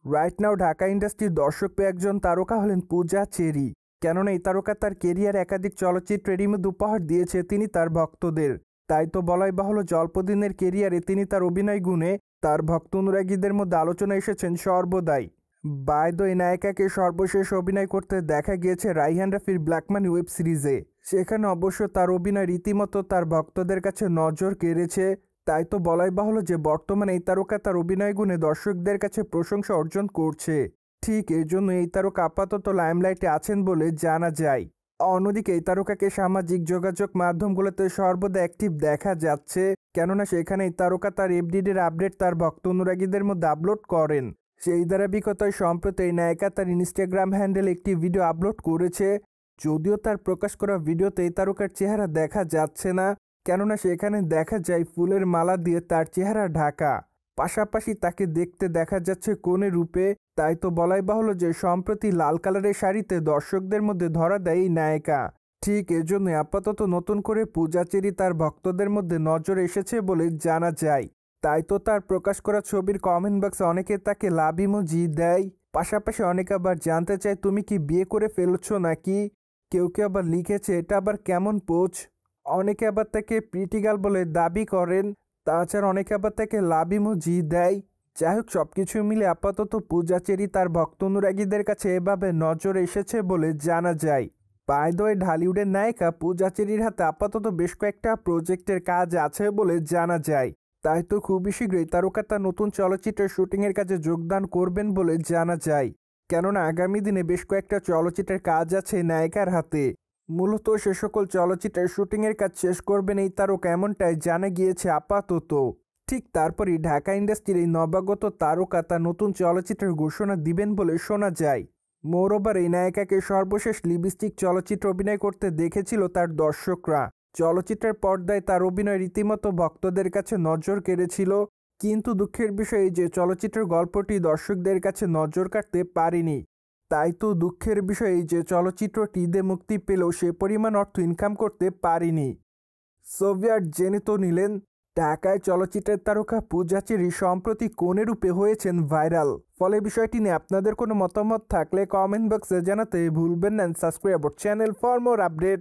Right now Dhaka ইন্ডাস্ট্রির দর্শক পেয়ে একজন তারকা হলেন পূজা চেরি। কেননা এই তারকা তার কেরিয়ার একাধিক চলচ্চিত্রের মধ্যে উপহার দিয়েছে তিনি তার ভক্তদের। তাই তো বলাই বাহুল্য জল্পদিনের কেরিয়ারে তিনি তার অভিনয় গুণে তার ভক্ত অনুরাগীদের মধ্যে আলোচনা এসেছেন সর্বদাই। বাই দ্য ওয়ে, নায়িকাকে সর্বশেষ অভিনয় করতে দেখা গিয়েছে রাইহান রাফির ব্ল্যাক মানি ওয়েব সিরিজে। সেখানে অবশ্য তার অভিনয় রীতিমতো তার ভক্তদের কাছে নজর কেড়েছে। তাই তো বলাই বাহুল্য যে বর্তমানে এই তারকা তার অভিনয় গুণে দর্শকদের কাছে প্রশংসা অর্জন করছে। ঠিক এর জন্য এই তারকা আপাতত লাইমলাইটে আছেন বলে জানা যায়। অন্যদিকে এই তারকাকে সামাজিক যোগাযোগ মাধ্যমগুলোতে সর্বদা অ্যাক্টিভ দেখা যাচ্ছে, কেননা সেখানে এই তারকা তার এফডিডির আপডেট তার ভক্ত অনুরাগীদের মধ্যে আপলোড করেন। সেই ধারাবাহিকতায় সম্প্রতি এই নায়িকা তার ইনস্টাগ্রাম হ্যান্ডেলে একটি ভিডিও আপলোড করেছে। যদিও তার প্রকাশ করা ভিডিওতে এই তারকার চেহারা দেখা যাচ্ছে না, কেননা সেখানে দেখা যায় ফুলের মালা দিয়ে তার চেহারা ঢাকা, পাশাপাশি তাকে দেখতে দেখা যাচ্ছে কোণে রূপে। তাই তো বলাই বাহুল্য যে সম্প্রতি লাল কালারের শাড়িতে দর্শকদের মধ্যে ধরা দেয় এই নায়িকা। ঠিক এজন্য আপাতত নতুন করে পূজা চেরি তার ভক্তদের মধ্যে নজর এসেছে বলে জানা যায়। তাই তো তার প্রকাশ করা ছবির কমেন্ট বক্সে অনেকে তাকে লাভ ইমোজি দেয়, পাশাপাশি অনেকে আবার জানতে চায় তুমি কি বিয়ে করে ফেলছো নাকি। কেউ কেউ আবার লিখেছে এটা আবার কেমন পোজ। অনেকে আবার তাকে প্রিটি গার্ল বলে দাবি করেন। তাছাড়া অনেকে আবার তাকে লাভ ইমোজি দেয়। যাই হোক, সবকিছু মিলে আপাতত পূজা চেরি তার ভক্ত অনুরাগীদের কাছে এভাবে নজর এসেছে বলে জানা যায়। বাই দ্য ওয়ে, ঢালিউডের নায়িকা পূজা চেরির হাতে আপাতত বেশ কয়েকটা প্রজেক্টের কাজ আছে বলে জানা যায়। তাই তো খুবই শীঘ্রই তারকা তার নতুন চলচ্চিত্রের শুটিংয়ের কাজে যোগদান করবেন বলে জানা যায়। কেননা আগামী দিনে বেশ কয়েকটা চলচ্চিত্রের কাজ আছে নায়িকার হাতে। মূলত সে সকল চলচ্চিত্রের শুটিংয়ের কাজ শেষ করবেন এই তারকা, এমনটাই জানা গিয়েছে আপাতত। ঠিক তারপরই ঢাকা ইন্ডাস্ট্রির এই নবাগত তারকা তার নতুন চলচ্চিত্রের ঘোষণা দিবেন বলে শোনা যায়। মোরওভার এই নায়িকাকে সর্বশেষ লিপস্টিক চলচ্চিত্র অভিনয় করতে দেখেছিল তার দর্শকরা। চলচ্চিত্রের পর্দায় তার অভিনয় রীতিমতো ভক্তদের কাছে নজর কেড়েছিল, কিন্তু দুঃখের বিষয় এই যে চলচ্চিত্রের গল্পটি দর্শকদের কাছে নজর কাটতে পারেনি। তাই তো দুঃখের বিষয় এই যে চলচ্চিত্রটি ঈদে মুক্তি পেলেও সে পরিমাণ অর্থ ইনকাম করতে পারেনি। সোভিয়েট জেনে তো নিলেন, ঢাকায় চলচ্চিত্রের তারকা পূজা চেরি সম্প্রতি কোনে রূপে হয়েছেন ভাইরাল। ফলে বিষয়টি নিয়ে আপনাদের কোনো মতামত থাকলে কমেন্ট বক্সে জানাতে ভুলবেন না। Subscribe our channel for more update.